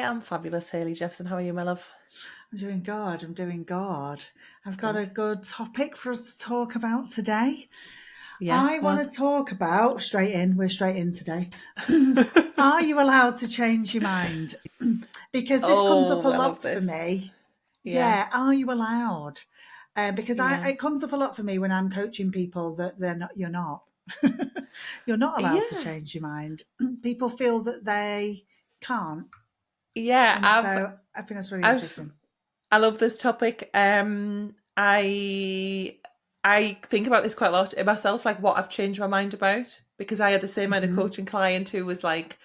am fabulous, Hayley Jepson. How are you, my love? I'm doing good. I'm doing good. I've got Good. a good topic for us to talk about today. Yeah, I go on. want to talk about, we're straight in today. Are you allowed to change your mind? Because this comes up a Oh, I love lot for this. me. Yeah, Yeah, are you allowed? Because yeah, it comes up a lot for me when I'm coaching people that you're not. You're not allowed to yeah, change your mind. People feel that they can't. yeah. And so I think that's really I've, interesting. I love this topic. I think about this quite a lot in myself, like what I've changed my mind about, because I had the same kind of Hmm. coaching client who was like,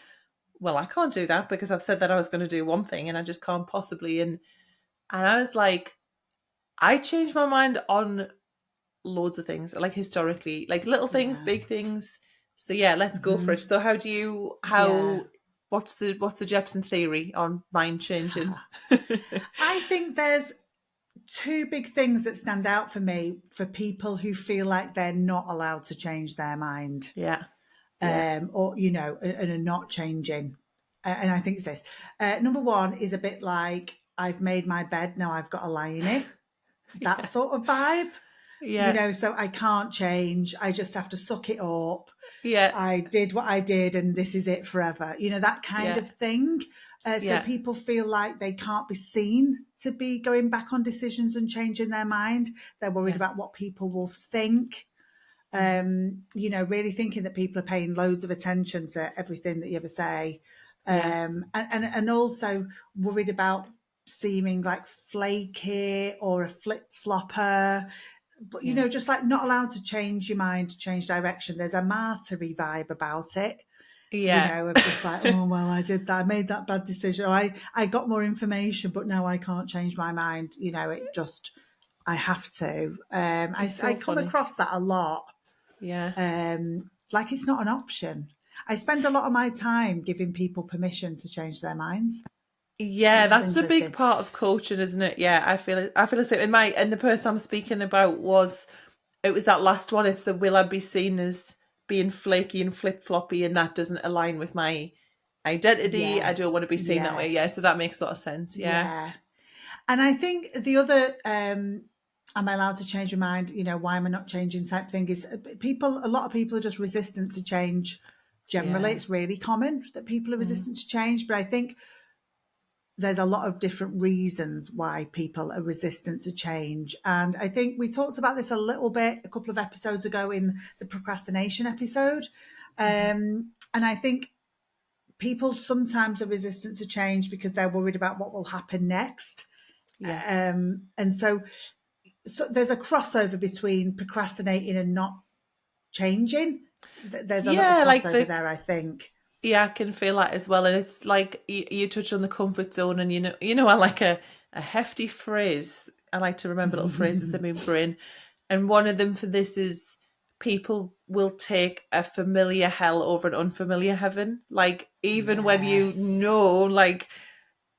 "Well, I can't do that because I've said that I was going to do one thing, and I just can't possibly." And I was like, I changed my mind on loads of things, like historically, like little things, Yeah. big things. So yeah, let's go for it. Hmm. So Yeah. what's the Jepson theory on mind changing? I think there's two big things that stand out for me for people who feel like they're not allowed to change their mind, Yeah, yeah, or, and are not changing. And I think it's this. Number one is a bit like, I've made my bed, now I've got to lie in it. That yeah, sort of vibe, yeah, so I can't change. I just have to suck it up. yeah, I did what I did and this is it forever, that kind yeah, of thing. So yeah, people feel like they can't be seen to be going back on decisions and changing their mind. They're worried yeah. about what people will think. Mm-hmm. Really thinking that people are paying loads of attention to everything that you ever say. Yeah, And also worried about seeming like flaky or a flip flopper, but yeah, just like not allowed to change your mind, to change direction. There's a martyry vibe about it, yeah, of just like, oh well, I did that, I made that bad decision, or I got more information, but now I can't change my mind. It just, I have to. I it's I so come funny. across that a lot. Yeah. Like it's not an option. I spend a lot of my time giving people permission to change their minds, Yeah, which is that's a big interesting. part of coaching, isn't it? Yeah, I feel the same. And the person I'm speaking about it was that last one. It's the will I be seen as being flaky and flip floppy, and that doesn't align with my identity. I don't want Yes, to be seen that way. Yeah, so yes, that makes a lot of sense. Yeah, yeah. And I think the other, am I allowed to change my mind? Why am I not changing type thing is, a lot of people are just resistant to change. Generally, yeah, it's really common that people are mm, resistant to change, but I think there's a lot of different reasons why people are resistant to change. And I think we talked about this a little bit a couple of episodes ago in the procrastination episode. hmm, And I think people sometimes are resistant to change because they're worried about what will happen next. yeah, And so there's a crossover between procrastinating and not changing. There's a little yeah. Like crossover there, I think. yeah, I can feel that as well. And it's like you touch on the comfort zone, and I like a hefty phrase. I like to remember little phrases in my brain. And one of them for this is people will take a familiar hell over an unfamiliar heaven. Like, even when Yes. like,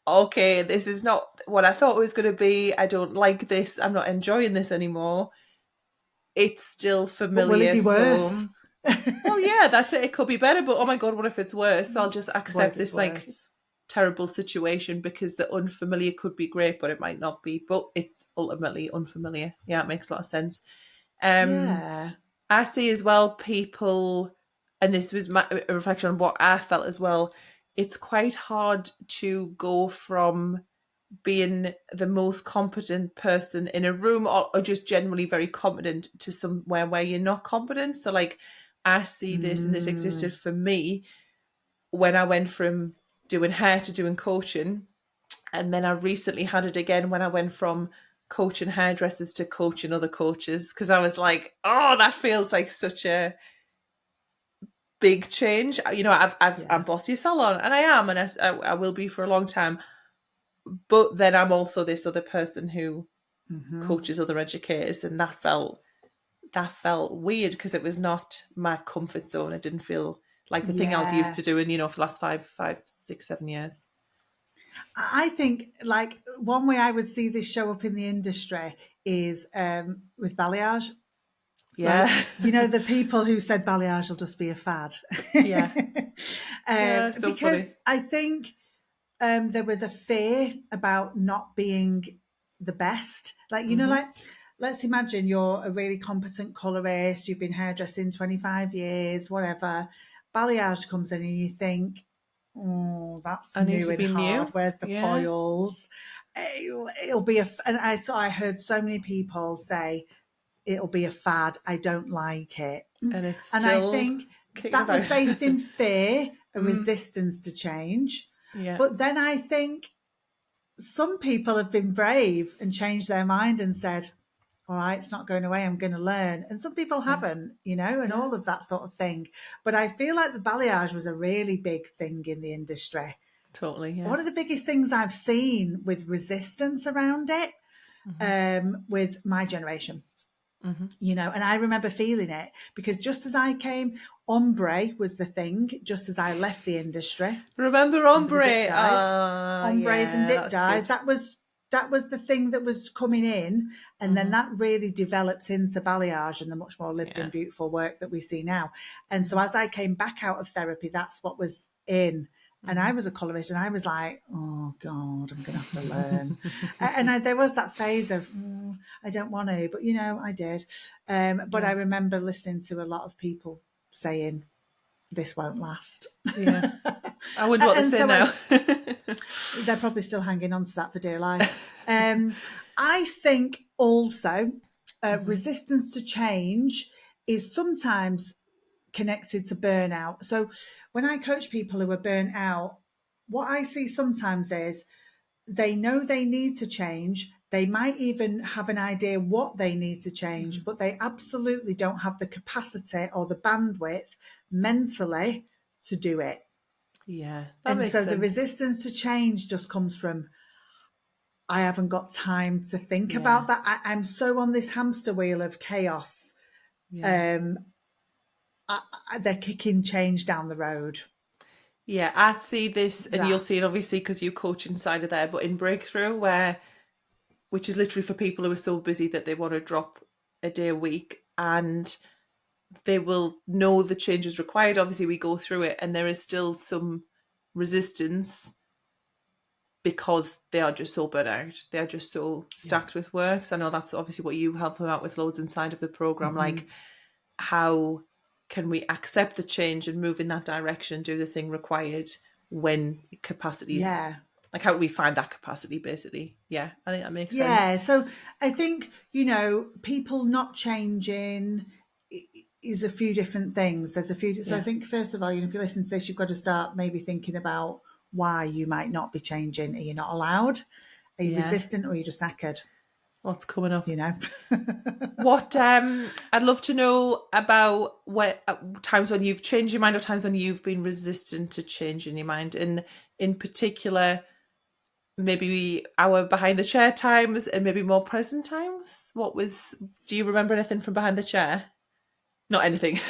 okay, this is not what I thought it was going to be. I don't like this. I'm not enjoying this anymore. It's still But will it familiar. be worse? So, well, yeah, that's it. It could be better, but oh my God, what if it's worse? So I'll just What accept if it's this like worse? terrible situation because the unfamiliar could be great, but it might not be. But it's ultimately unfamiliar. Yeah, it makes a lot of sense. Um, Yeah. I see as well people, and this was a reflection on what I felt as well. It's quite hard to go from being the most competent person in a room, or just generally very competent, to somewhere where you're not competent. So, like, I see this, and this existed Mm, for me when I went from doing hair to doing coaching. And then I recently had it again when I went from coaching hairdressers to coaching other coaches, because I was like, oh, that feels like such a big change. I'm yeah. bossy salon, and I am, and I will be for a long time. But then I'm also this other person who Hmm. coaches other educators, and that felt weird because it was not my comfort zone. It didn't feel like the thing I was used Yeah. to doing, for the last 5, 6, 7 years. I think like one way I would see this show up in the industry is with balayage. Like, Yeah, the people who said balayage will just be a fad. yeah, yeah. So funny. Because I think there was a fear about not being the best. Like, like, let's imagine you're a really competent colorist, you've been hairdressing 25 years, whatever. Balayage comes in and you think, oh, that's I need new to and be hard. new. Where's the Yeah. foils? It'll be and I heard so many people say, it'll be a fad. I don't like it. And it's And I still think kicking that was about. based in fear, a resistance to change. Yeah. But then I think some people have been brave and changed their mind and said, all right, it's not going away, I'm going to learn. And some people haven't, and all of that sort of thing. But I feel like the balayage was a really big thing in the industry. Totally, yeah. One of the biggest things I've seen with resistance around it, with my generation, and I remember feeling it because just as I came, ombre was the thing, just as I left the industry. Remember The dip ombre? dyes, ombres and dip dyes. Good. That was the thing that was coming in, and then that really developed into balayage and the much more lived in beautiful work that we see now. And so as I came back out of therapy, that's what was in. And I was a colorist, and I was like, "Oh God, I'm going to have to learn." And there was that phase of, "I don't want to," but I did. But I remember listening to a lot of people saying, "This won't last." Yeah, I wonder what they say now. They're probably still hanging on to that for dear life. I think also resistance to change is sometimes connected to burnout. So when I coach people who are burnt out, what I see sometimes is they know they need to change. They might even have an idea what they need to change, but they absolutely don't have the capacity or the bandwidth mentally to do it. Yeah, and makes so sense. the resistance to change just comes from, I haven't got time to think about that. I'm so on this hamster wheel of chaos. Yeah. They're kicking change down the road. Yeah, I see this, and you'll see it obviously because you coach inside of there, but in Breakthrough, which is literally for people who are so busy that they want to drop a day a week, and they will know the change is required. Obviously, we go through it, and there is still some resistance because they are just so burnt out. They are just so stacked with work. So I know that's obviously what you help them out with loads inside of the program. Like, how can we accept the change and move in that direction, do the thing required when capacities, like how do we find that capacity basically? Yeah, I think that makes sense. Yeah, so I think, people not changing is a few different things. There's a few, so I think first of all, if you listen to this, you've got to start maybe thinking about why you might not be changing. Are you not allowed? Are you resistant, or are you just knackered? What's coming up? What I'd love to know about what times when you've changed your mind or times when you've been resistant to changing your mind, and in particular maybe our behind the chair times and maybe more present times. Do you remember anything from behind the chair? Not anything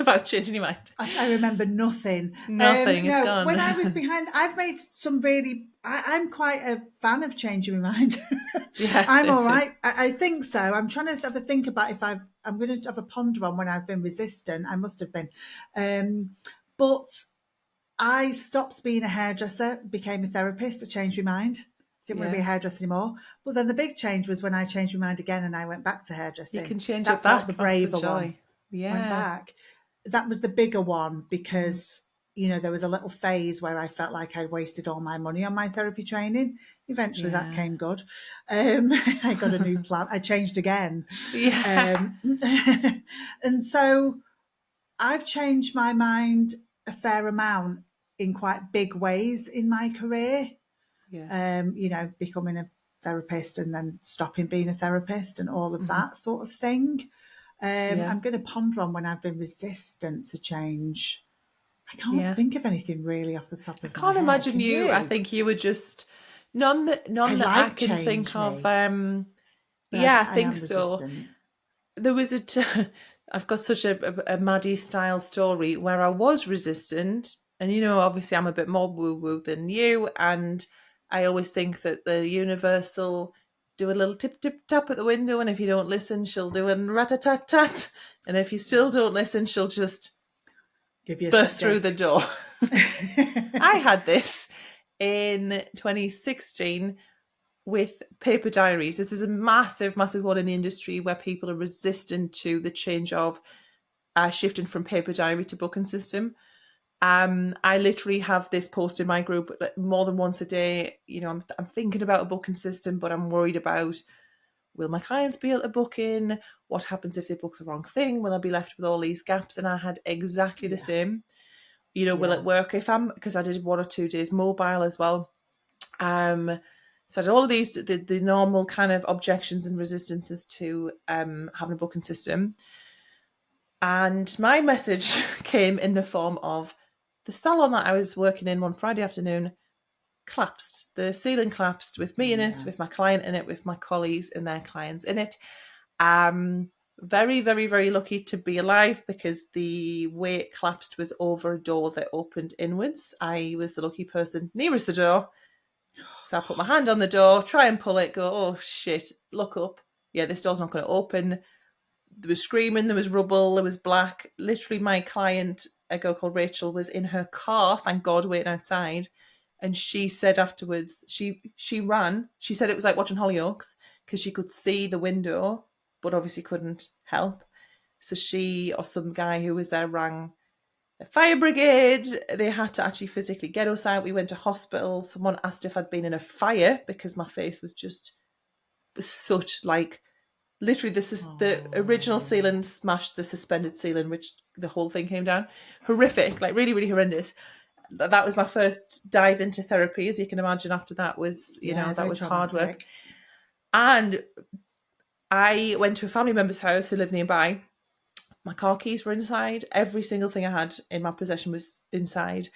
about changing your mind. I remember nothing. Nothing. It's gone. When I was behind, I've made some really. I'm quite a fan of changing my mind. Yeah, I'm all right. I think so. I'm trying to have a think about if I'm going to have a ponder on when I've been resistant. I must have been, but I stopped being a hairdresser, became a therapist. I changed my mind. Didn't want to be a hairdresser anymore. But then the big change was when I changed my mind again and I went back to hairdressing. You can change that it back. Felt the braver one. Yeah. Went back. That was the bigger one because, there was a little phase where I felt like I'd wasted all my money on my therapy training. Eventually that came good. I got a new plan. I changed again. Yeah. And so I've changed my mind a fair amount in quite big ways in my career. Yeah. Becoming a therapist and then stopping being a therapist and all of that sort of thing. I'm going to ponder on when I've been resistant to change. I can't think of anything really off the top of my head. I can't imagine you. I think you were just none that I can think of. I think so. Resistant. There was I've got such a Maddie style story where I was resistant, and obviously I'm a bit more woo woo than you, and I always think that the universal do a little tip tip tap at the window, and if you don't listen, she'll do a rat a tat tat, and if you still don't listen, she'll just give you burst through the door. I had this in 2016 with paper diaries. This is a massive, massive one in the industry where people are resistant to the change of shifting from paper diary to booking system. I literally have this post in my group more than once a day. I'm thinking about a booking system, but I'm worried about, will my clients be able to book in? What happens if they book the wrong thing? Will I be left with all these gaps? And I had exactly the same. Will it work because I did 1 or 2 days mobile as well. So I did all of these, the normal kind of objections and resistances to having a booking system. And my message came in the form of the salon that I was working in one Friday afternoon collapsed. The ceiling collapsed with me in it, with my client in it, with my colleagues and their clients in it. Very, very, very lucky to be alive because the way it collapsed was over a door that opened inwards. I was the lucky person nearest the door. So I put my hand on the door, try and pull it, go, oh shit, look up. Yeah, this door's not going to open. There was screaming, there was rubble, there was black. Literally, my client, a girl called Rachel, was in her car, thank God, waiting outside. And she said afterwards, she ran. She said it was like watching Hollyoaks because she could see the window, but obviously couldn't help. So she or some guy who was there rang the fire brigade. They had to actually physically get us out. We went to hospital. Someone asked if I'd been in a fire because my face was just such like literally the original ceiling smashed the suspended ceiling, which the whole thing came down. Horrific, like really, really horrendous. That was my first dive into therapy, as you can imagine. After that was, that was hard work. And I went to a family member's house who lived nearby. My car keys were inside. Every single thing I had in my possession was inside.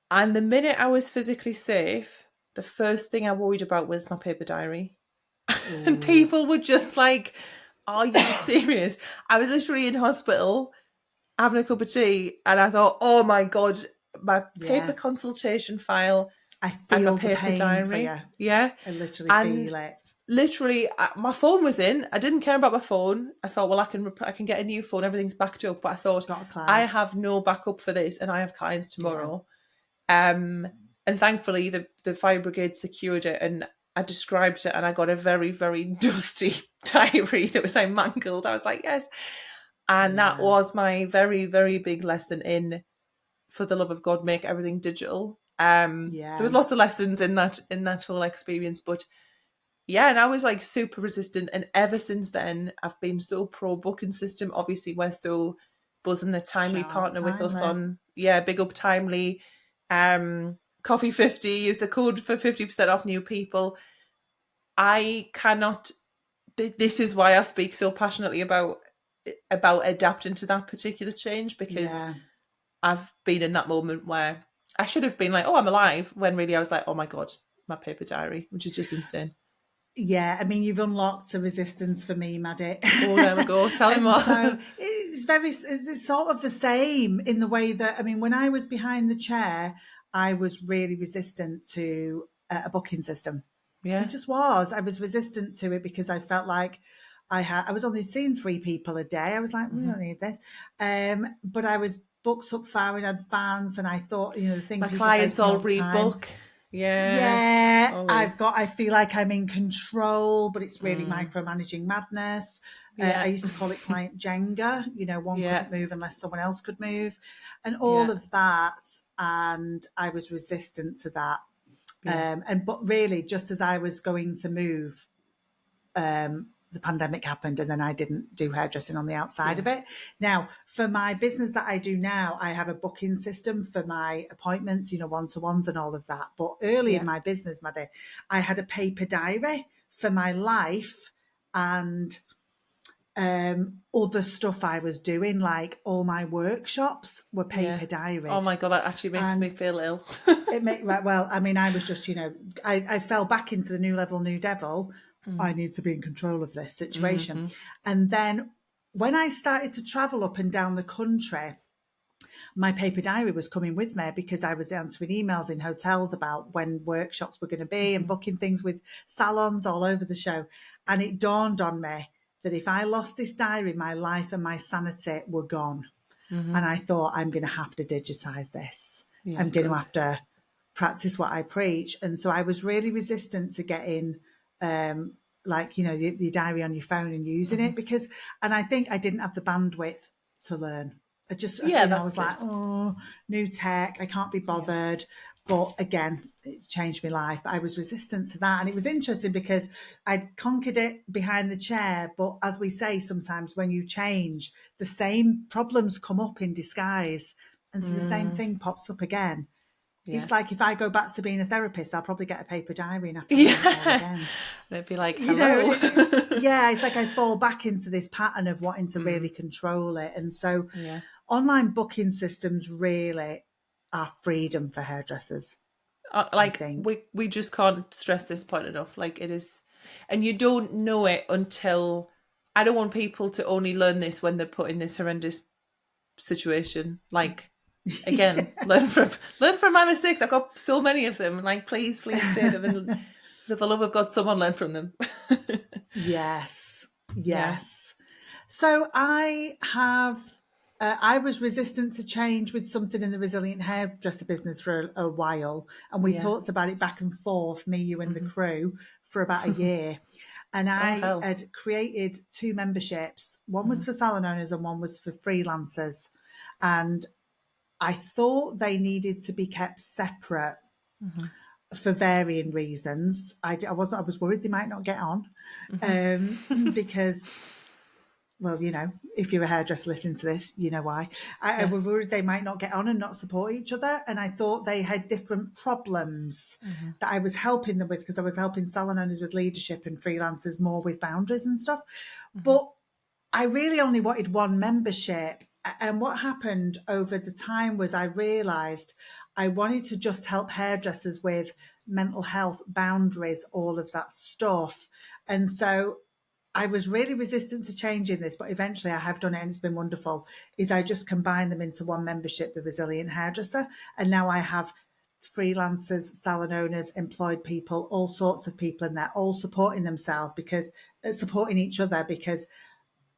And the minute I was physically safe, the first thing I worried about was my paper diary. And people were just like, are you serious? I was literally in hospital having a cup of tea and I thought, oh my God, my paper consultation file I feel and my the paper pain diary. for you. Yeah. I literally feel it. Literally, my phone was in. I didn't care about my phone. I thought, well, I can get a new phone. Everything's backed up. But I thought, I have no backup for this and I have clients tomorrow. Yeah. And thankfully, the fire brigade secured it and I described it and I got a very, very dusty diary that was like mangled. I was like, yes. And that was my very, very big lesson in, for the love of God, make everything digital. There was lots of lessons in that whole experience, but yeah, and I was like super resistant. And ever since then, I've been so pro booking system. Obviously, we're so buzzing the Timely partner with us on, big up Timely. Coffee 50, use the code for 50% off new people. I cannot, this is why I speak so passionately about adapting to that particular change, because I've been in that moment where I should have been like, oh, I'm alive, when really I was like, oh my God, my paper diary, which is just insane. Yeah, I mean, you've unlocked a resistance for me, Maddie. Oh, there we go. Tell me more. So it's sort of the same in the way that, I mean, when I was behind the chair, I was really resistant to a booking system. Yeah. It just was. I was resistant to it because I felt like I was only seeing 3 people a day. I was like, we don't need this. But I was booked up far in advance and I thought, the thing my people clients say to me all all the time, rebook. I feel like I'm in control, but it's really micromanaging madness. I used to call it client Jenga. One couldn't move unless someone else could move, and all of that. And I was resistant to that. But really, just as I was going to move, the pandemic happened and then I didn't do hairdressing on the outside of it. Now, for my business that I do now, I have a booking system for my appointments, one-to-ones and all of that. But early in my business, Maddie, I had a paper diary for my life and other stuff I was doing, like all my workshops were paper diaries. Oh my God, that actually makes me feel ill. I mean, I was just, I fell back into the new level, new devil. I need to be in control of this situation. Mm-hmm. And then when I started to travel up and down the country, my paper diary was coming with me because I was answering emails in hotels about when workshops were going to be and booking things with salons all over the show. And it dawned on me that if I lost this diary, my life and my sanity were gone. Mm-hmm. And I thought, I'm going to have to digitize this. I'm going to have to practice what I preach. And so I was really resistant to getting like, your diary on your phone and using it because, and I think I didn't have the bandwidth to learn. I just, Yeah, I was that's like, it. oh, new tech, I can't be bothered. But again, it changed my life. But I was resistant to that. And it was interesting because I'd conquered it behind the chair. But as we say, sometimes when you change, the same problems come up in disguise. And so the same thing pops up again. Yeah. It's like if I go back to being a therapist, I'll probably get a paper diary and have to learn it all Yeah. again. And it'd be like, You know, hello. yeah, it's like I fall back into this pattern of wanting to really control it. And so Yeah. online booking systems really are freedom for hairdressers, I Like think. we just can't stress this point enough. Like it is, and you don't know it until. I don't want people to only learn this when they're put in this horrendous situation. Like again, learn from my mistakes. I've got so many of them. Like please take them and for the love of God, someone learn from them. Yes, Yeah. yes. So I was resistant to change with something in the resilient hairdresser business for a while. And we Yeah. talked about it back and forth, me, you, and the crew, for about a year. And Oh I hell. had created two memberships. One was for salon owners and one was for freelancers. And I thought they needed to be kept separate for varying reasons. I was worried they might not get on because, well, if you're a hairdresser listening to this, you know why. I Yeah. was worried they might not get on and not support each other. And I thought they had different problems that I was helping them with because I was helping salon owners with leadership and freelancers more with boundaries and stuff. But I really only wanted one membership. And what happened over the time was I realised I wanted to just help hairdressers with mental health, boundaries, all of that stuff. And so I was really resistant to changing this, but eventually I have done it and it's been wonderful. Is I just combined them into one membership, the Resilient Hairdresser. And now I have freelancers, salon owners, employed people, all sorts of people in there, all supporting themselves because supporting each other because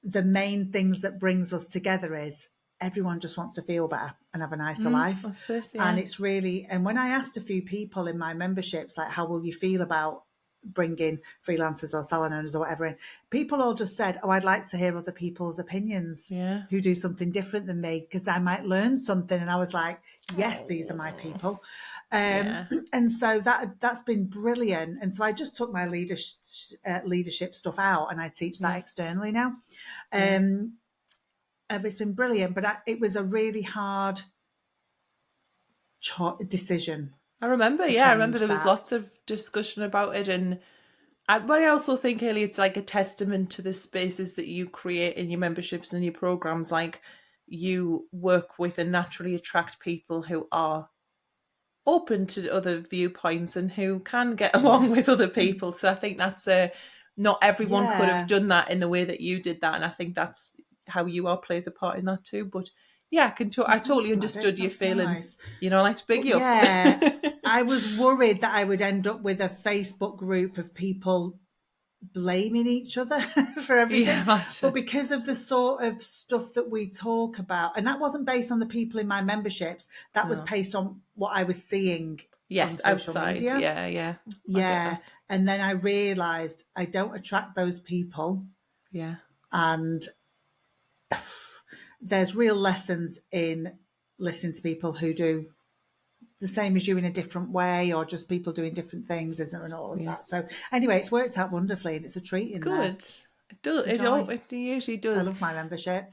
the main things that brings us together is everyone just wants to feel better and have a nicer life. That's it. And Yeah. it's really, and when I asked a few people in my memberships, like, how will you feel about bringing freelancers or salon owners or whatever in, people all just said, oh, I'd like to hear other people's opinions Yeah. who do something different than me because I might learn something. And I was like, yes, these are my people. Yeah. And so that's been brilliant. And so I just took my leadership stuff out and I teach that Yeah. externally now. Yeah. It's been brilliant, but it was a really hard decision I remember, to yeah, I remember change there was that. lots of discussion about it, and but I also think, Haley, it's like a testament to the spaces that you create in your memberships and your programs. Like you work with and naturally attract people who are open to other viewpoints and who can get Yeah. along with other people. So I think that's not everyone could have Yeah. done that in the way that you did that, and I think that's how you are plays a part in that too. But yeah, I Oh, totally thanks, Maddie. understood your That's feelings. nice. I like to big But you up. yeah, I was worried that I would end up with a Facebook group of people blaming each other for Yeah, everything. But imagine. because of the sort of stuff that we talk about, and that wasn't based on the people in my memberships, that was No. based on what I was seeing on Yes, social outside. media. Yeah, yeah. I get Yeah. that. And then I realized I don't attract those people. Yeah. And there's real lessons in listening to people who do the same as you in a different way or just people doing different things, isn't there, and all of Yeah. that. So anyway, it's worked out wonderfully and it's a treat in there. Good. It does. It's a joy. It usually I does. love my membership.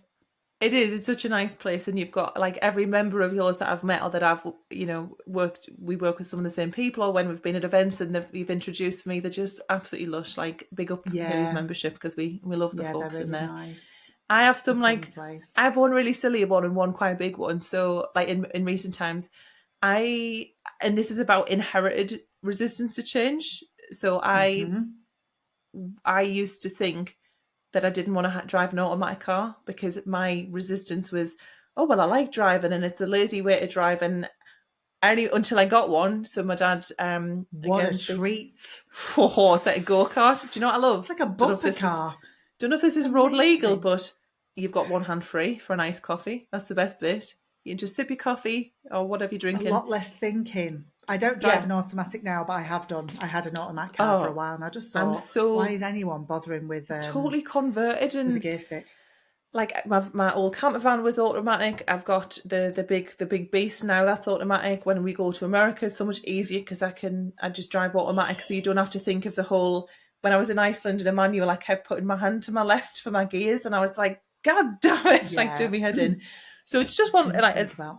It is. It's such a nice place, and you've got like every member of yours that I've met or that I've worked. We work with some of the same people, or when we've been at events and you've introduced me, they're just absolutely lush. Like big up Haley's Yeah. membership because we love the Yeah, they're folks in really there. nice. I have It's a some fun like place. I have one really silly one and one quite big one. So like in recent times, and this is about inherited resistance to change. So I used to think that I didn't want to drive an automatic car because my resistance was, oh well, I like driving and it's a lazy way to drive, and only until I got one. So my dad, What a again, big, treat. oh, it's like a go kart. Do you know what I It's love? like a Don't know if bumper this is car. don't know if this It's is road legal, amazing. but you've got one hand free for a nice coffee. That's the best bit. You can just sip your coffee or whatever you're A drinking. lot less thinking. I don't drive Yeah. an automatic now, but I have done. I had an automatic car for a Oh, while, and I just I'm thought, why so is anyone bothering totally converted. with a And gear stick? like my old camper van was automatic. I've got the big beast now, that's automatic. When we go to America, it's so much easier because I just drive automatic, so you don't have to think of the whole. When I was in Iceland in a manual, I kept putting my hand to my left for my gears, and I was like, God damn it, like doing Yeah, my head in. So it's just one too much to think like about.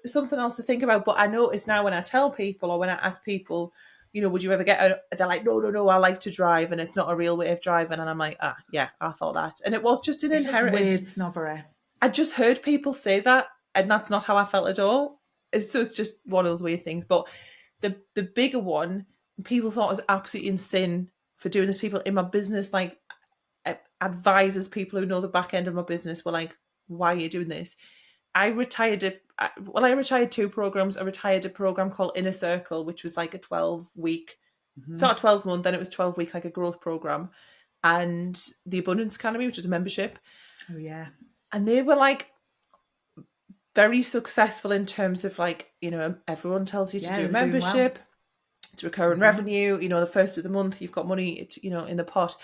something else to think about. But I notice now when I tell people or when I ask people, would you ever get out? They're like, no, no, no, I like to drive, and it's not a real way of driving. And I'm like, yeah, I thought that. And it was just an It's just inherited. weird snobbery. I just heard people say that, and that's not how I felt at all. So it's just one of those weird things. But the bigger one, people thought was absolutely insane for doing this. People in my business, like advisors, people who know the back end of my business, were like, why are you doing this? I retired two programs. I retired a program called Inner Circle, which was like a 12-week, it's Hmm. not a 12-month, then it was 12-week, like a growth program, and the Abundance Academy, which is a membership. Oh yeah, And they were like very successful in terms of like, everyone tells you to yeah, do a they're doing well. membership, it's recurring Hmm. revenue, the first of the month, you've got money, in the pot.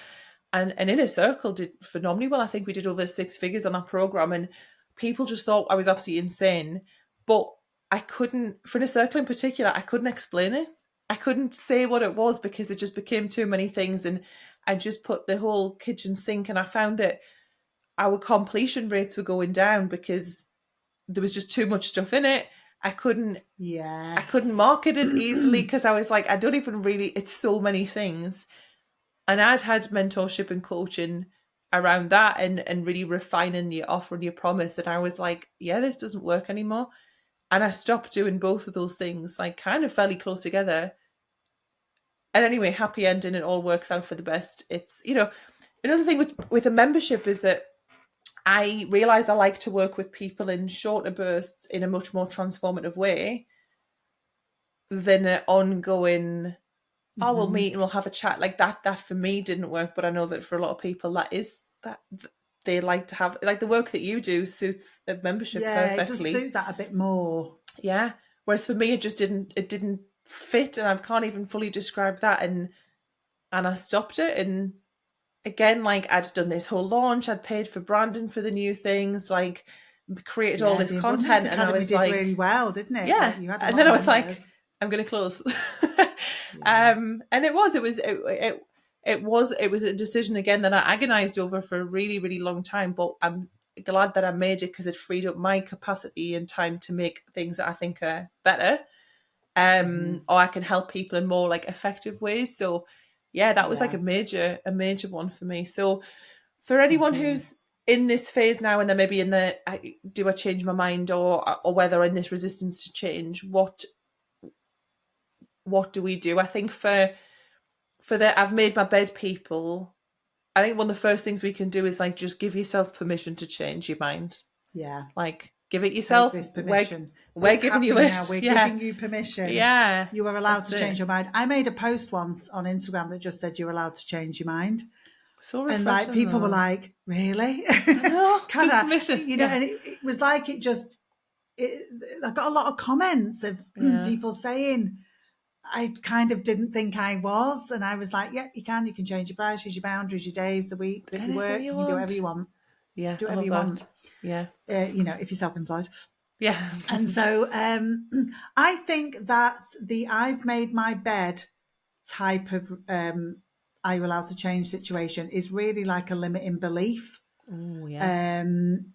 And Inner Circle did phenomenally well. I think we did over 6 figures on that program, and people just thought I was absolutely insane. But I couldn't, for Inner Circle in particular, I couldn't explain it. I couldn't say what it was because it just became too many things. And I just put the whole kitchen sink, and I found that our completion rates were going down because there was just too much stuff in it. I couldn't I couldn't Yes. market it easily because I was like, I don't even really, it's so many things. And I'd had mentorship and coaching around that, and really refining your offer and your promise. And I was like, yeah, this doesn't work anymore. And I stopped doing both of those things, like kind of fairly close together. And anyway, happy ending, it all works out for the best. It's, another thing with a membership is that I realize I like to work with people in shorter bursts in a much more transformative way than an ongoing, oh, we'll Hmm. meet and we'll have a chat. Like that for me didn't work, but I know that for a lot of people that is that they like to have, like the work that you do suits a membership Yeah, it does perfectly. suit that a bit more. Yeah. Whereas for me it didn't fit, and I can't even fully describe that. And I stopped it. And again, like I'd done this whole launch, I'd paid for branding for the new things, like created all Yeah, this the Abundance content, and I Academy was did like, really well, didn't it? yeah. Like you had a And lot then of I was like, members. I'm going to close. Yeah. And it was a decision again that I agonized over for a really, really long time. But I'm glad that I made it because it freed up my capacity and time to make things that I think are better. Hmm. Or I can help people in more like effective ways. So yeah, that was like Yeah. a major one for me. So for anyone Hmm. who's in this phase now, and then maybe in the do I change my mind, or whether in this resistance to change, what do we do? I think for the I've made my bed people, I think one of the first things we can do is like just give yourself permission to change your mind. Yeah. Like give it Take yourself. this We're permission. we're It's giving you happening now. it. We're Yeah. giving you permission. Yeah. You are allowed That's to change it. your mind. I made a post once on Instagram that just said you're allowed to change your mind. So And like refreshing people were though. like, really? I know. Can Just I? permission. Yeah. And it was like it, I got a lot of comments of Yeah. people saying, I kind of didn't think I was. And I was like, yeah, you can change your prices, your boundaries, your days, the week that you Anything work. you You can do whatever want. you want. Yeah, Do I whatever love you want. that. Yeah. If you're self-employed. Yeah. And so I think that the I've made my bed type of are you allowed to change situation is really like a limiting belief. Oh yeah. Um,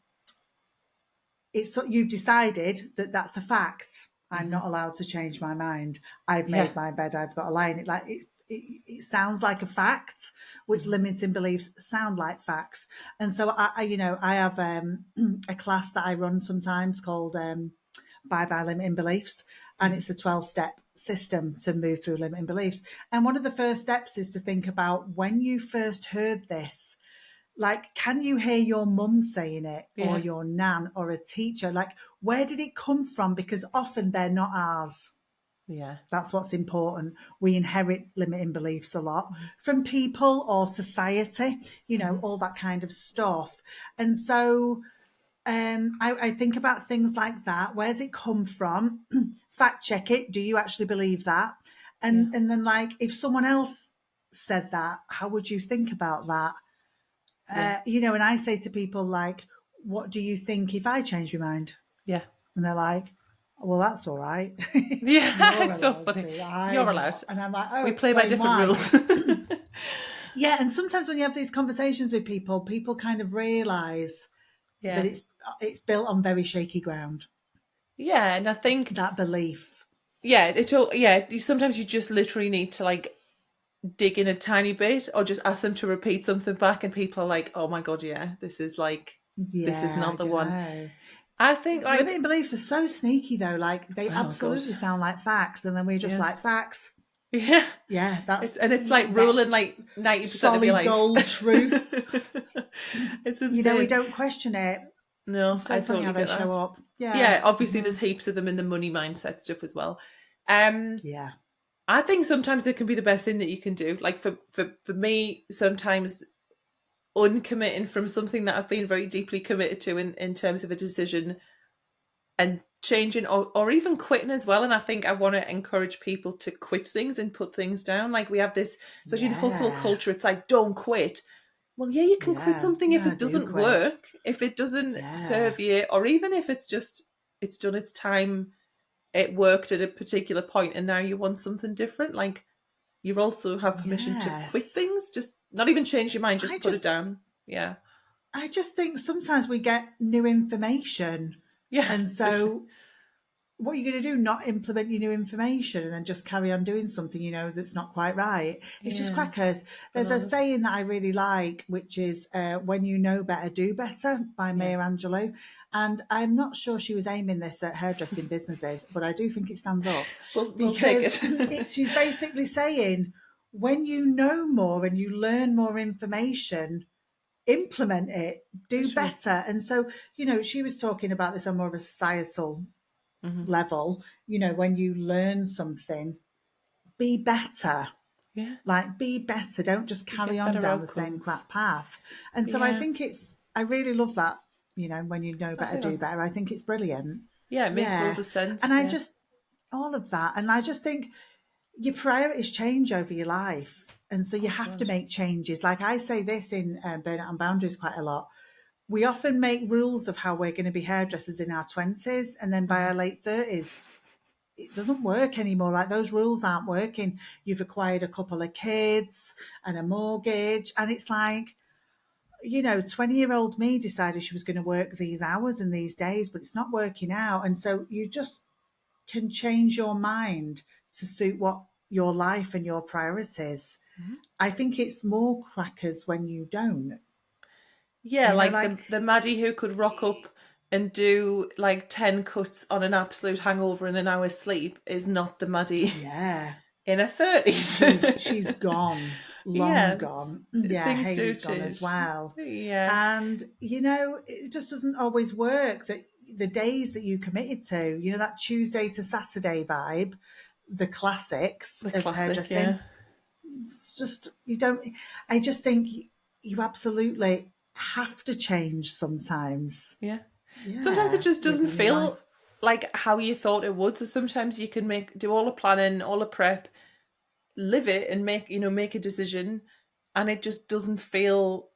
it's you've decided that that's a fact. I'm Hmm. not allowed to change my mind. I've Yeah. made my bed. I've got a lie in it. Like it sounds like a fact, which Hmm. limiting beliefs sound like facts. And so I have a class that I run sometimes called Bye Bye Limiting Beliefs, and Hmm. it's a 12-step system to move through limiting beliefs. And one of the first steps is to think about when you first heard this. Like, can you hear your mum saying it or Yeah. your nan or a teacher? Like, where did it come from? Because often they're not ours. Yeah. That's what's important. We inherit limiting beliefs a lot from people or society, Hmm. all that kind of stuff. And so I think about things like that. Where's it come from? Fact check it. Do you actually believe that? Yeah. And then, like, if someone else said that, how would you think about that? Yeah. And I say to people, like, what do you think if I change my mind? Yeah. And they're like, well, that's all right. Yeah. You're It's so allowed funny. to. You're I'm allowed. not. And I'm like, oh, We play by explain different why. rules. Yeah. And sometimes when you have these conversations with people kind of realize that Yeah. it's built on very shaky ground, Yeah. And I think, that belief. yeah, it's all, yeah, sometimes you just literally need to like dig in a tiny bit or just ask them to repeat something back and people are like, oh my God, yeah, this is Yeah, I not the don't one. know. I think Limiting like, beliefs are so sneaky, though. Like, they oh God, absolutely sound like facts. And then we're just yeah. like, facts. Yeah. Yeah, It's like ruling that's like 90% of your solid life. gold truth. It's We insane. don't question it. No, It's I so funny how totally they get show that. up. Yeah. Yeah, obviously there's heaps of them in the money mindset stuff as well. Um, Yeah. I think sometimes it can be the best thing that you can do. Like for me, sometimes uncommitting from something that I've been very deeply committed to in terms of a decision and changing or even quitting as well. And I think I want to encourage people to quit things and put things down. Like we have this, especially in hustle Yeah. culture, it's like, don't quit. Well, yeah, you can quit Yeah. something if No, it do doesn't quit. work, if it doesn't Yeah. serve you, or even if it's just, it's done its time, it worked at a particular point and now you want something different. Like you also have permission to quit Yes. things, just not even change your mind, I just put it just down. Yeah. I just think sometimes we get new information. Yeah, And for sure. so what are you going to do? Not implement your new information and then just carry on doing something that's not quite right. It's just Yeah, crackers. it's There's a bananas. saying that I really like, which is when you know better, do better, by Yeah. Maya Angelou. And I'm not sure she was aiming this at hairdressing businesses, but I do think it stands up, We'll take because it. she's basically saying, when you know more and you learn more information, implement it, For do sure. better. And so, she was talking about this on more of a societal Hmm. level. When you learn something, be better. Yeah, Like, be better. Don't just you carry get on better down the same outcomes. crap path. And so I Yeah, think I really love that. When you know I better, think do that's, better. I think it's brilliant. yeah, it makes loads Yeah. of And sense. I Yeah, just, all of that. And I just think your priorities change over your life. And so you oh have to God. make changes. Like I say this in Burnout and Boundaries quite a lot. We often make rules of how we're going to be hairdressers in our 20s. And then by our late 30s, it doesn't work anymore. Like, those rules aren't working. You've acquired a couple of kids and a mortgage. And it's like, 20-year-old me decided she was going to work these hours and these days, but it's not working out. And so you just can change your mind to suit what your life and your priorities. Mhm. I think it's more crackers when you don't. Yeah, like Like, the Maddie who could rock up and do like 10 cuts on an absolute hangover in an hour's sleep is not the Maddie yeah, in her 30s. she's gone, long Yeah, gone. Yeah, things do Haley's gone as change. well. Yeah, And, it just doesn't always work, that the days that you committed to, that Tuesday to Saturday vibe, the classics the of classic, yeah. hairdressing, it's just, you don't, I just think you absolutely have to change sometimes. Yeah. Sometimes it Yeah, just doesn't within your feel life. like how you thought it would. So sometimes you can do all the planning, all the prep, live it and make a decision and it just doesn't feel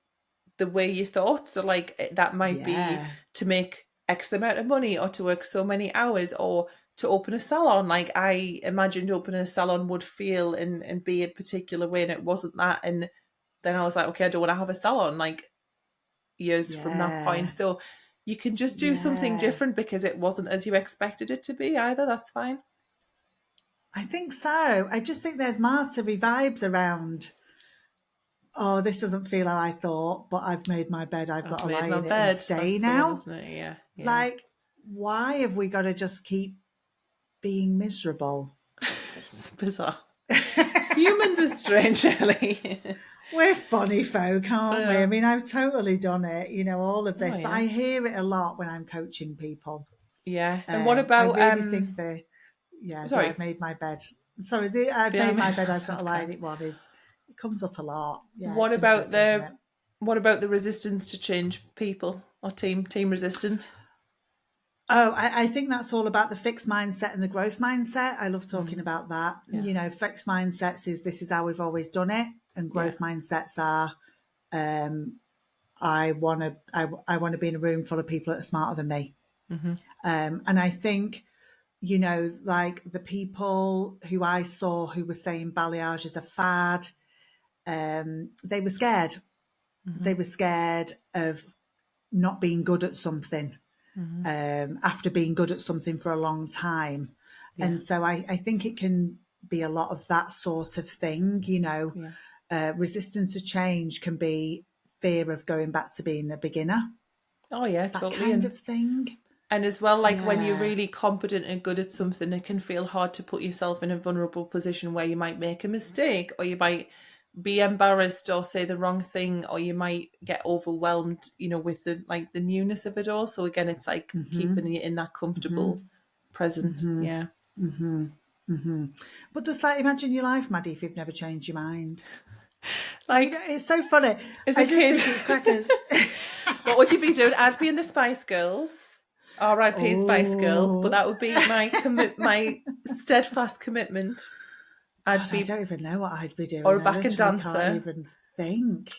the way you thought. So like that might be Yeah, to make X amount of money or to work so many hours or to open a salon. Like I imagined opening a salon would feel and be a particular way and it wasn't that. And then I was like, okay, I don't want to have a salon like years from that point. yeah, So you can just do something yeah. different because it wasn't as you expected it to be either. That's fine. I think so. I just think there's martyry vibes around, oh, this doesn't feel how I thought, but I've made my bed, I've got I've to lie made my in it and bed. stay That's the one, now. isn't it? Yeah, yeah. Like, why have we got to just keep being miserable? It's bizarre. Humans are strange, Ellie. We're funny folk, aren't we? I Yeah. mean, I've totally done it, all of Oh this, but yeah. I hear it a lot when I'm coaching people. Yeah. And what I about really think the sorry. I've made my bed. Sorry, the I've Yeah, I made made my bed, my I've got to bed lie in grand. it one it comes up a lot. Yeah, What it's about interesting, isn't it? the what about the resistance to change people? or team resistant? Oh, I think that's all about the fixed mindset and the growth mindset. I love talking about that. Yeah. You know, fixed mindsets is this is how we've always done it, and Yeah. growth mindsets are I want to I want to be in a room full of people that are smarter than me. And I think, you know, like the people who I saw who were saying balayage is a fad, they were scared. They were scared of not being good at something after being good at something for a long time. Yeah. And so I think it can be a lot of that sort of thing, you know. Yeah. Resistance to change can be fear of going back to being a beginner, Oh yeah, that totally. kind of thing. And as well, like when you're Yeah. really competent and good at something, it can feel hard to put yourself in a vulnerable position where you might make a mistake, or you might be embarrassed or say the wrong thing, or you might get overwhelmed, you know, with the newness of it all. So again, it's like keeping you in that comfortable present. Yeah. But just like imagine your life, Maddie, if you've never changed your mind. You know, Like it's so funny. as a I just kid, think it's crackers. what would you be doing? I'd be in the Spice Girls. R.I.P. Spice Girls, but Oh, that would be my steadfast commitment. I'd God, I be don't even know what I'd be or doing. a I back and literally can't dancer. even think.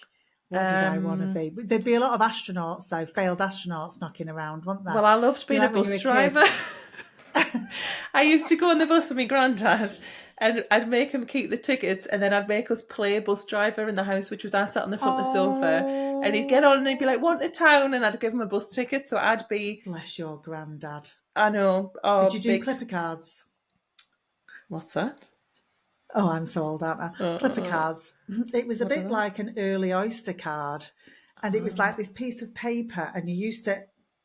What did I want to Um, be? There'd be a lot of astronauts, though, failed astronauts knocking around, wouldn't there? well, I loved You being know, a like when you were bus a kid. driver. I used to go on the bus with my granddad, and I'd make him keep the tickets, and then I'd make us play bus driver in the house, which was I sat on the front of the sofa, and he'd get Oh, on and he'd be like, "Want a town?" and I'd give him a bus ticket. So I'd be, bless your granddad. I know, Did you oh, do big. clipper cards? What's that? Oh, I'm so old, aren't I? Clipper cards. It was a What are bit they? like an early Oyster card. And it was like this piece of paper, and you used to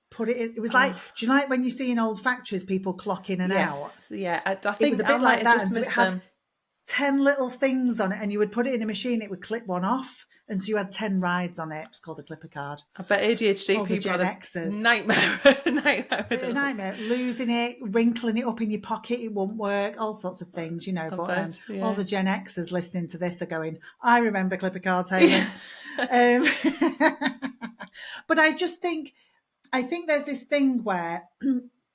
put it in. It was like, Oh, do you like when you see in old factories people clock in and out? yes, yeah. I It was think a I bit might like have that. just And so it missed had them. 10 little things on it, and you would put it in a machine, it would clip one off. And so you had 10 rides on it. It's called a clipper card. I bet ADHD All the people Gen had a Xers. nightmare, nightmare with A those. nightmare, losing it, wrinkling it up in your pocket, it won't work, all sorts of things, you know. I But bet, all yeah. the Gen Xers listening to this are going, I remember clipper cards, Yeah. Helen. Um, but I think there's this thing where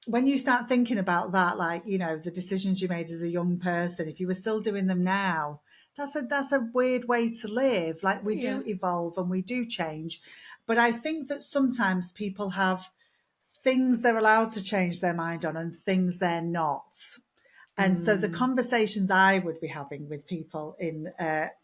when you start thinking about that, like, you know, the decisions you made as a young person, if you were still doing them now, that's a weird way to live. Like we Yeah. do evolve and we do change. But I think that sometimes people have things they're allowed to change their mind on and things they're not. And so the conversations I would be having with people in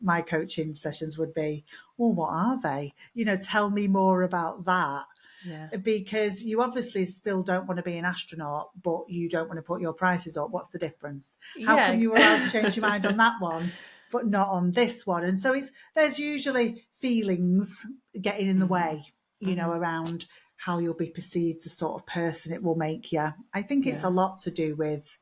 my coaching sessions would be, well, what are they? You know, tell me more about that. Yeah. Because you obviously still don't want to be an astronaut, but you don't want to put your prices up. What's the difference? How come Yeah. you were allowed to change your mind on that one, but not on this one? And so there's usually feelings getting in the way, you know, around how you'll be perceived, the sort of person it will make you. I think it's Yeah. a lot to do with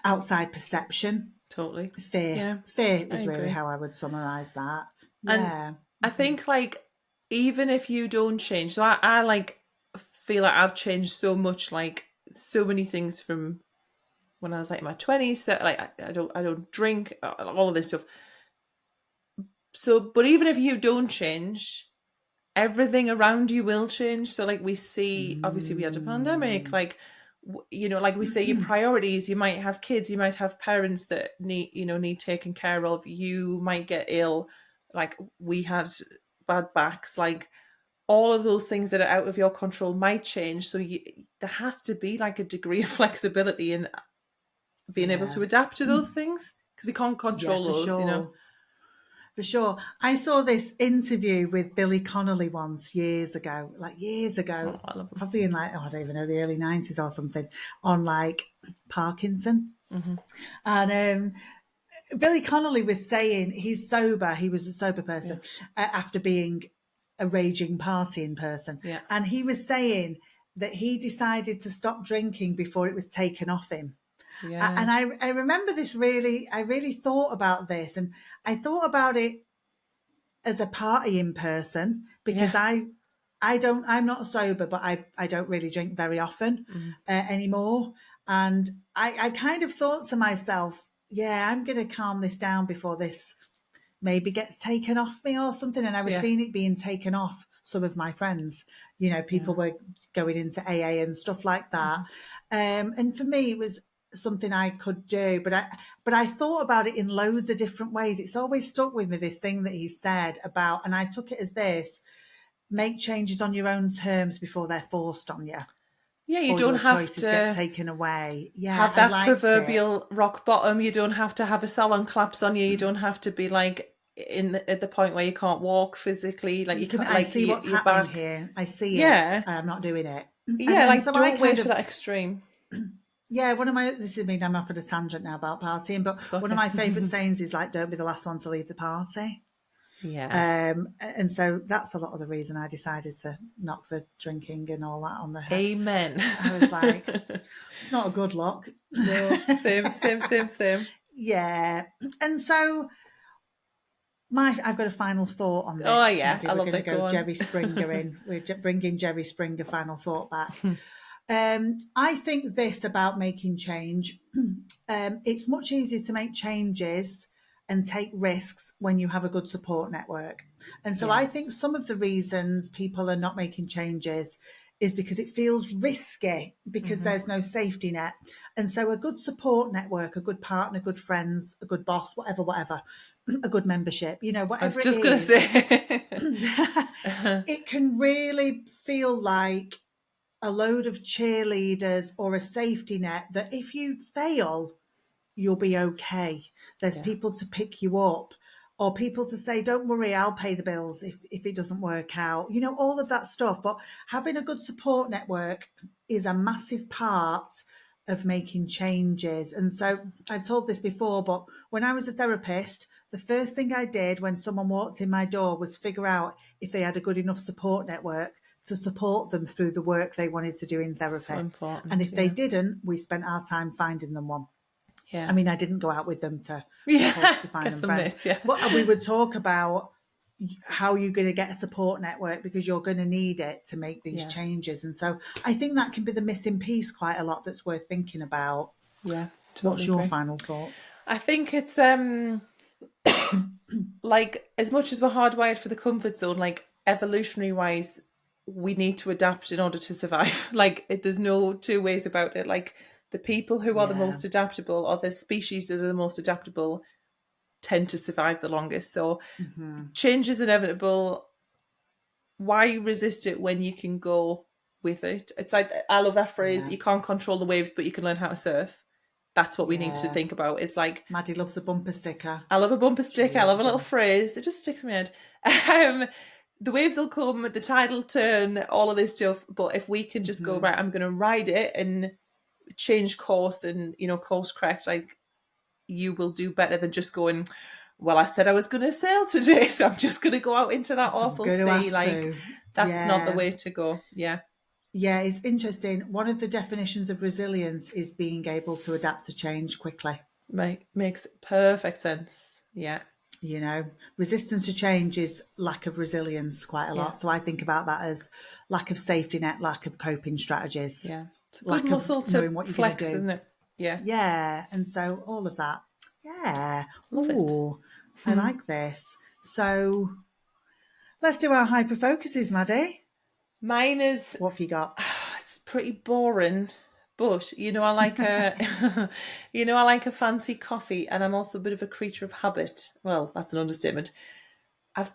outside perception, Totally. fear. Yeah. Fear I is really agree. how I would summarize that. And Yeah. I think like even if you don't change, so I like feel like I've changed so much, like so many things from when I was like in my 20s. So like I don't drink, all of this stuff. So, but even if you don't change, everything around you will change. So like we see, obviously we had a pandemic, like you know, like we say, your priorities, you might have kids, you might have parents that need taken care of, you might get ill, like we had bad backs, like all of those things that are out of your control might change. So there has to be like a degree of flexibility in being able Yeah. to adapt to those things, because we can't Yeah, control for those. sure. For sure. I saw this interview with Billy Connolly once years ago, like years Oh, ago, I love them. probably in like, oh, I don't even know, the early 90s or something, on like Parkinson. And Billy Connolly was saying he's sober, he was a sober Yeah. person after being a raging partying person. Yeah. And he was saying that he decided to stop drinking before it was taken off him. Yeah. And I remember this really, I really thought about this, and I thought about it as a partying person because Yeah. I'm not sober, but I don't really drink very often anymore. And I kind of thought to myself, yeah, I'm going to calm this down before this maybe gets taken off me or something. And I was Yeah. seeing it being taken off some of my friends. You know, people were going into AA and stuff like that. And for me, it was something I could do, but I thought about it in loads of different ways. It's always stuck with me, this thing that he said about, and I took it as this: make changes on your own terms before they're forced on you, Yeah, you or don't your have choices get to taken away. Yeah, have I that liked it. proverbial rock bottom. You don't have to have a salon collapse on you. You don't have to be like at the point where you can't walk physically. Like you can't, I like see what's your happening back. here. I see it. Yeah, I'm not doing it. And yeah. and Like so I don't kind wait for of, that extreme. yeah, one of my, this is me, I'm off at a tangent now about partying, but It's one of okay. my favourite sayings is like, don't be the last one to leave the party. Yeah. And so that's a lot of the reason I decided to knock the drinking and all that on the head. Amen. I was like, it's not a good look. No, same, same, same, same. Yeah. And so I've got a final thought on Oh this, yeah, Maddie. I We're love going to it. go Go on. Jerry Springer in. We're bringing Jerry Springer final thought back. I think this about making change. It's much easier to make changes and take risks when you have a good support network. And so I think Yes. some of the reasons people are not making changes is because it feels risky because there's no safety net. And so a good support network, a good partner, good friends, a good boss, whatever, a good membership, you know, I was whatever it just gonna is, say. it can really feel like a load of cheerleaders or a safety net that if you fail, you'll be okay. There's Yeah. people to pick you up, or people to say, don't worry, I'll pay the bills if it doesn't work out. You know, all of that stuff. But having a good support network is a massive part of making changes. And so I've told this before, but when I was a therapist, the first thing I did when someone walked in my door was figure out if they had a good enough support network to support them through the work they wanted to do in So therapy. And important. if they Yeah. didn't, we spent our time finding them one. Yeah. I mean, I didn't go out with them to Yeah. find Get them some friends, mates. Yeah. but we would talk about how you're going to get a support network because you're going to need it to make these Yeah. changes. And so I think that can be the missing piece quite a lot that's worth thinking about. Yeah. What's Totally your agree. final thoughts? I think it's like as much as we're hardwired for the comfort zone, like evolutionary wise, we need to adapt in order to survive. There's no two ways about it. Like the people who are the Yeah, most adaptable, or the species that are the most adaptable, tend to survive the longest. So change is inevitable. Why resist it when you can go with it? It's like, I love that phrase, yeah, you can't control the waves, but you can learn how to surf. That's what we need to yeah. think about. It's like, Maddie loves a bumper sticker. I love a bumper She stick. I love a loves little them. phrase. It just sticks in my head. Um, the waves will come, the tide will turn, all of this stuff. But if we can just go, right, I'm going to ride it and change course and, course correct, like you will do better than just going, well, I said I was going to sail today, so I'm just going to go out into that I'm awful going to sea. have Like, to. that's not the Yeah. way to go. Yeah. Yeah, it's interesting. One of the definitions of resilience is being able to adapt to change quickly. Makes perfect sense. Yeah. You know, resistance to change is lack of resilience quite a Yeah. lot. So I think about that as lack of safety net, lack of coping strategies, Yeah. It's a good lack of muscle to knowing what you're going to flex, do. isn't it? Yeah. Yeah. And so all of that. Yeah. Love it. Ooh, I like this. So let's do our hyper focuses, Maddie. Mine is, What have you got? it's pretty boring, but I like a I like a fancy coffee, and I'm also a bit of a creature of habit. Well, that's an understatement. I've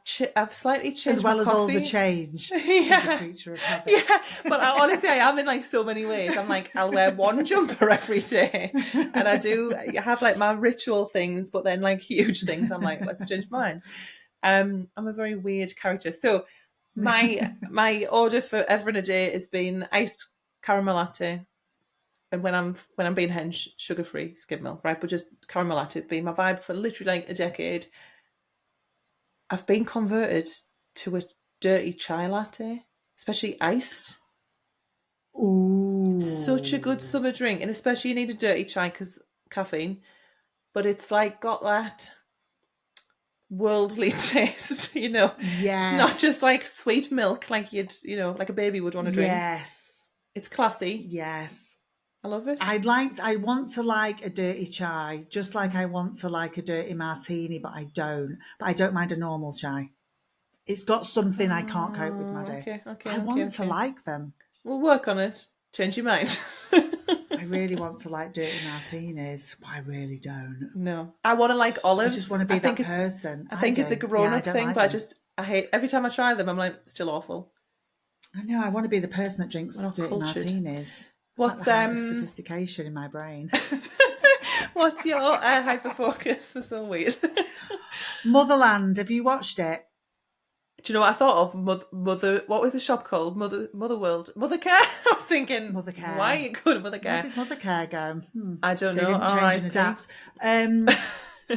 slightly As changed my well as all the coffee. change. She's a Yeah. creature of habit. Yeah, but honestly, I am in like so many ways. I'm like, I'll wear one jumper every day, and I do have like my ritual things, but then like huge things, I'm like, let's change mine. I'm a very weird character. So my order for ever in a day has been iced caramel latte, and when I'm being hench, sugar free, skim milk, right? But just caramel latte has been my vibe for literally like a decade. I've been converted to a dirty chai latte, especially iced. Such a good Ooh. summer drink, and especially you need a dirty chai because caffeine. But it's like got that worldly taste, It's not just Yes. like sweet milk like like a baby would want to drink. Yes. It's classy. Yes. I love it. I want to like a dirty chai, just like I want to like a dirty martini, but I don't. But I don't mind a normal chai. It's got something I can't cope with, Maddie. Okay. I want to like them. We'll work on it. Change your mind. I really want to like dirty martinis, but I really don't. No, I want to like olives. I just want to be that person. I think it's a do. grown-up I don't thing, like but them. I hate every time I try them. I'm like, still awful. I know. I want to be the person that drinks We're not dirty cultured. martinis. It's like What's the height of sophistication in my brain. What's your hyper focus? That's so weird. Motherland. Have you watched it? Do you know what I thought of? Mother. What was the shop called? Mother World. Mother Care. I was thinking, Mother Care. Why are you going to Mother Care? Where did Mother Care go? I don't They know. didn't change and adapt.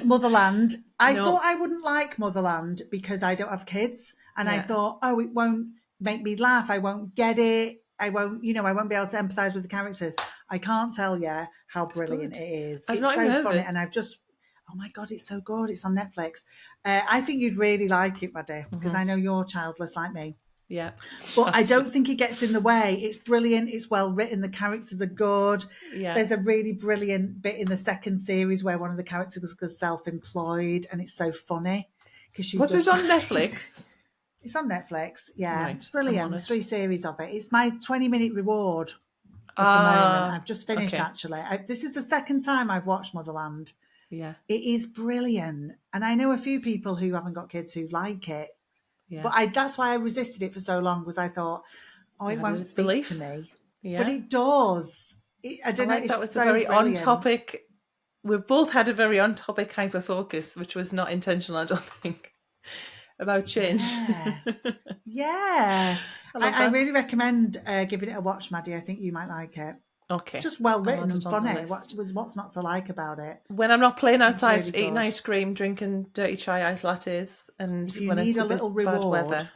Motherland. I thought I wouldn't like Motherland because I don't have kids, and I thought, oh, it won't make me laugh. I won't get it. I won't be able to empathise with the characters. I can't tell you how brilliant it is. It's so funny, and oh my God, it's so good. It's on Netflix. I think you'd really like it, Maddie, because I know you're childless like me. Yeah. But I don't think it gets in the way. It's brilliant. It's well written. The characters are good. Yeah. There's a really brilliant bit in the second series where one of the characters was self-employed, and it's so funny because she's What's it on Netflix? It's on Netflix. Yeah, Right, it's brilliant. There's 3 series of it. It's my 20-minute reward at the moment. I've just finished actually. This is the second time I've watched Motherland. Yeah. It is brilliant. And I know a few people who haven't got kids who like it. Yeah. But that's why I resisted it for so long, was I thought, it won't speak to me. Yeah. But it does. I don't know. That was so a very brilliant. on-topic. We've both had a very on-topic hyper-focus, which was not intentional, I don't think, about change. Yeah. I really recommend giving it a watch, Maddie. I think you might like it. Okay. It's just well written and funny. What's not to like about it? When I'm not playing outside, really eating ice cream, drinking dirty chai ice lattes, and if you when need it's a little reward, bad weather,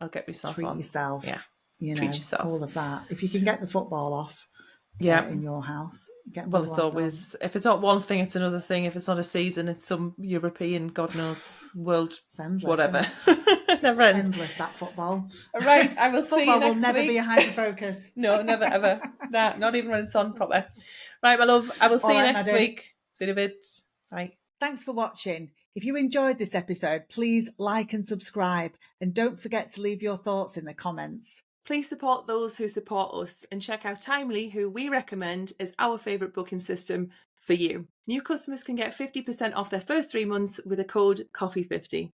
I'll get myself treat on. yourself. Yeah. Treat yourself. All of that. If you can get the football off. In your house. It's always, if it's not one thing, it's another thing. If it's not a season, it's some European, God knows, world, endless, whatever. Never ends. Endless, that football. Right, I will see you next week. Football will never be a hyper focus. No, never, ever. Nah, not even when it's on proper. Right, my love, I will see you next week. See you in a bit. Bye. Thanks for watching. If you enjoyed this episode, please like and subscribe. And don't forget to leave your thoughts in the comments. Please support those who support us and check out Timely, who we recommend as our favourite booking system for you. New customers can get 50% off their first 3 months with a code COFFEE50.